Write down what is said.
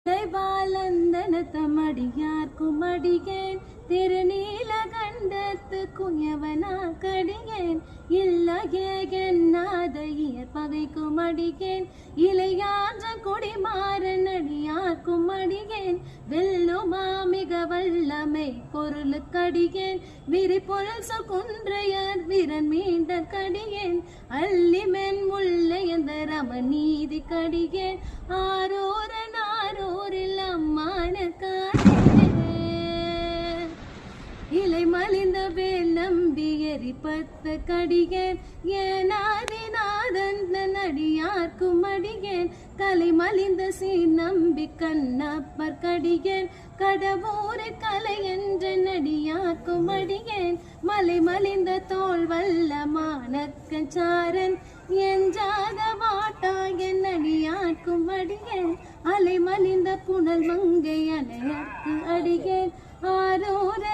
பாலந்தனத்தமடியார்க்கும் அடியேன் திருநீலகண்டத்து குயவனா கடியேன் இல்லையே என்னாத பகைக்கும் அடியேன் இளையான்ற குடிமாறன் அடியார்க்கும் அடியேன் வெல்லுமா மிக வல்லமை பொருளுக்கடியேன் விரிபொருள் குன்றையர் வீரன் மீண்ட கடியேன் அல்லிமென் முல்லையந்த ரமநீதி கடியேன் ஆரோரன் ஆரோரில் அம்மான இலை மலிந்த வேல் நம்பி எரிப்பத்த கடியேன் ஏனாதிநாதன் அடியார்க்கும் அடியேன் கலை மலிந்த சீ நம்பி கண்ணப்பர் கடியேன் கடவுரை கலை என்ற நடியார்க்கும் அடியேன் மலை மலிந்த தோல் வல்ல மானக்கச்சாரன் எஞ்சாத வாட்டாய நடியார்க்கும் அடியேன் அலை மலிந்த புனல் மங்கை அணையர்க்கு அடியேன் ஆரோர